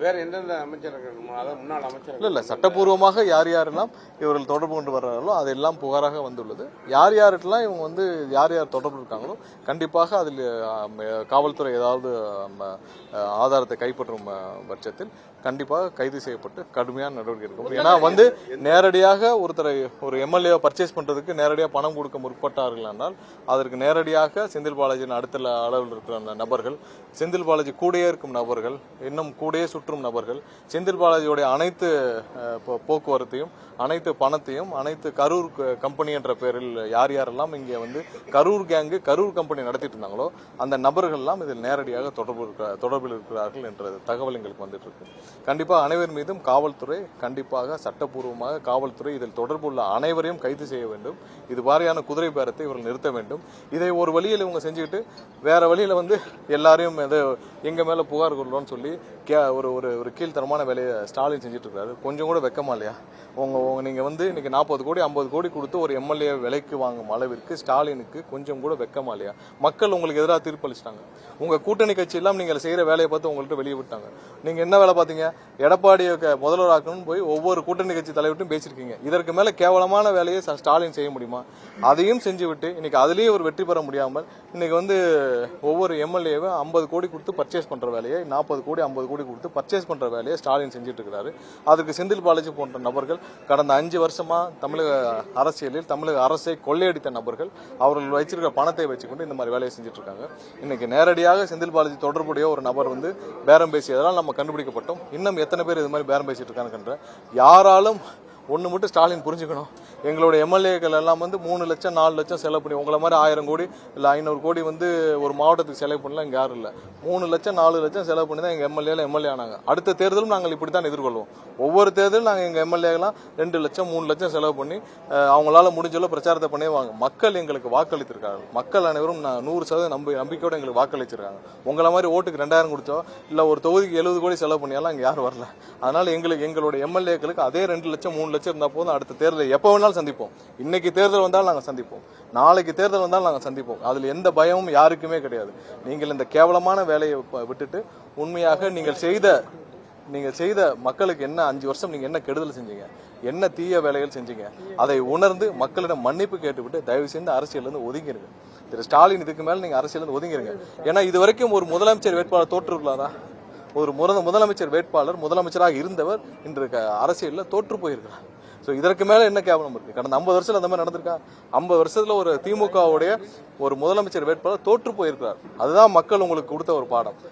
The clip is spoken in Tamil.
வேற எந்தெந்த அமைச்சர்கள் அதாவது முன்னாள் அமைச்சர்கள் இல்ல சட்டப்பூர்வமாக யார் யாரெல்லாம் இவர்கள் தொடர்பு கொண்டு வர்றாங்களோ அதெல்லாம் புகாராக வந்துள்ளது. யார் யாருக்கெல்லாம் இவங்க யார் யார் தொடர்பு இருக்காங்களோ கண்டிப்பாக அதில் காவல்துறை ஏதாவது ஆதாரத்தை கைப்பற்றும் பட்சத்தில் கண்டிப்பாக கைது செய்யப்பட்டு கடுமையான நடவடிக்கை இருக்கும். ஏன்னா நேரடியாக ஒரு எம்எல்ஏ பர்ச்சேஸ் பண்றதுக்கு நேரடியாக பணம் கொடுக்க முற்பட்டார்கள் என்றால் அதற்கு நேரடியாக செந்தில் பாலாஜியின் அடுத்த அளவில் இருக்கிற நபர்கள், செந்தில் பாலாஜி கூடயே இருக்கும் நபர்கள், இன்னும் கூடயே சுற்றும் நபர்கள், செந்தில் பாலாஜியுடைய அனைத்து போக்குவரத்தையும் அனைத்து பணத்தையும் அனைத்து கரூர் கம்பெனி என்ற பெயரில் யார் யாரெல்லாம் இங்கே கரூர் கேங்கு கரூர் கம்பெனி நடத்திட்டு இருந்தாங்களோ அந்த நபர்கள் எல்லாம் இதில் நேரடியாக தொடர்பில் இருக்கிறார்கள் என்ற தகவல் எங்களுக்கு வந்துட்டு இருக்கு. கண்டிப்பாக அனைவர் மீதும் காவல்துறை கண்டிப்பாக சட்டப்பூர்வமாக காவல்துறை இதில் தொடர்புள்ள அனைவரையும் கைது செய்ய வேண்டும். இது மாதிரியான குதிரை பேரத்தை இவர்கள் நிறுத்த வேண்டும். இதை ஒரு வழியில் இவங்க செஞ்சுக்கிட்டு வேற வழியில எல்லாரையும் எங்க மேல புகார் கொள்றோம்னு சொல்லி ஒரு கீழ்த்தரமான வேலையை ஸ்டாலின் செஞ்சுட்டு இருக்காரு. கொஞ்சம் கூட வெக்கமா இல்லையா? நீங்க இன்னைக்கு 40 கோடி 50 கோடி கொடுத்து ஒரு எம்எல்ஏ விலைக்கு வாங்கும் அளவிற்கு ஸ்டாலினுக்கு கொஞ்சம் கூட வெக்கமா இல்லையா? மக்கள் உங்களுக்கு எதிராக தீர்ப்பளிச்சிட்டாங்க. உங்க கூட்டணி கட்சி எல்லாம் நீங்க செய்யற வேலையை பார்த்து உங்கள்கிட்ட வெளியே விட்டாங்க. நீங்க என்ன வேலை பார்த்தீங்க? எடப்பாடியை முதல்வராக்கணும்னு போய் ஒவ்வொரு கூட்டணி கட்சி தலைவர்கிட்டும் பேசிருக்கீங்க. இதற்கு மேல கேவலமான வேலையை ஸ்டாலின் செய்ய முடியுமா? அதையும் செஞ்சு விட்டு இன்னைக்கு அதுலயே ஒரு வெற்றி பெற முடியாமல் இன்னைக்கு ஒவ்வொரு எம்எல்ஏவும் 50 கோடி கொடுத்து பர்ச்சேஸ் பண்ற வேலையை 40 கோடி 50 கோடி கொடுத்து பர்ச்சேஸ் பண்ற வேலையை ஸ்டாலின் செஞ்சுட்டு இருக்கிறாரு. அதுக்கு செந்தில் பாலாஜி போன்ற நபர்கள் கடந்த 5 வருஷமா தமிழக அரசியலில் தமிழக அரசை கொள்ளையடித்த நபர்கள் அவர்கள் வச்சிருக்கிற பணத்தை வச்சுக்கொண்டு இந்த மாதிரி வேலையை செஞ்சுட்டு இருக்காங்க. இன்னைக்கு நேரடியாக செந்தில் பாலாஜி தொடர்புடைய ஒரு நபர் பேரம் பேசியதெல்லாம் நம்ம கண்டுபிடிக்கப்பட்டோம். இன்னும் எத்தனை பேர் இது மாதிரி பேரம் பேசிட்டு இருக்காங்க? யாராலும் ஒண்ணு மட்டும் ஸ்டாலின் புரிஞ்சுக்கணும். எங்களுடைய எம்எல்ஏக்கள் எல்லாம் 3 லட்சம் 4 லட்சம் செலவு பண்ணி உங்களை மாதிரி 1000 கோடி இல்ல 500 கோடி ஒரு மாவட்டத்துக்கு செலவு பண்ணலாம். இங்க யாரும் இல்ல 3 லட்சம் 4 லட்சம் செலவு பண்ணி தான் எங்க எம்எல்ஏ ஆனாங்க. அடுத்த தேர்தலும் நாங்கள் இப்படித்தான் எதிர்கொள்வோம். ஒவ்வொரு தேர்தலும் நாங்கள் எங்க எம்எல்ஏலாம் 2 லட்சம் 3 லட்சம் செலவு பண்ணி அவங்களால முடிஞ்சளவு பிரச்சாரத்தை பண்ணுவாங்க. மக்கள் எங்களுக்கு வாக்களித்திருக்காங்க. மக்கள் அனைவரும் 100% நம்பிக்கையோட எங்களுக்கு வாக்களிச்சிருக்காங்க. உங்களை மாதிரி ஓட்டுக்கு 2000 கொடுத்தோம் இல்ல ஒரு தொகுதிக்கு 70 கோடி செலவு பண்ணியாலும் இங்க யாரும் வரல. அதனால எங்களுடைய எம்எல்ஏக்களுக்கு அதே 2 லட்சம் 3 லட்சம் இருந்தா போதும். அடுத்த தேர்தலை எப்ப வேணாலும் சந்திப்போம். இன்னைக்கு தேர்தல் வந்தாலும் நாங்க சந்திப்போம், நாளைக்கு தேர்தல் வந்தாலும் நாங்க சந்திப்போம். அதுல எந்த பயமும் யாருக்குமே கிடையாது. நீங்கள் இந்த கேவலமான வேலையை விட்டுட்டு உண்மையாக நீங்கள் செய்த மக்களுக்கு என்ன 5 வருஷம் நீங்க என்ன கெடுதல் செஞ்சீங்க, என்ன தீய வேலைகள் செஞ்சீங்க, அதை உணர்ந்து மக்களிடம் மன்னிப்பு கேட்டுவிட்டு தயவு செய்து அரசியல் இருந்து ஒதுங்கிருங்க. திரு ஸ்டாலின் இதுக்கு மேல நீங்க அரசியல் இருந்து ஒதுங்கிருங்க. ஏன்னா இது வரைக்கும் ஒரு முதலமைச்சர் வேட்பாளர் தோற்றுருக்கலாதா? ஒரு முதலமைச்சர் வேட்பாளர் முதலமைச்சராக இருந்தவர் இன்று அரசியலில் தோற்று போயிருக்கிறார். இதற்கு மேல என்ன கேவலம் இருக்கு? கடந்த 50 வருஷத்துல அந்த மாதிரி நடந்திருக்கா? 50 வருஷத்துல ஒரு திமுகவுடைய ஒரு முதலமைச்சர் வேட்பாளர் தோற்று போயிருக்கிறார். அதுதான் மக்கள் உங்களுக்கு கொடுத்த ஒரு பாடம்.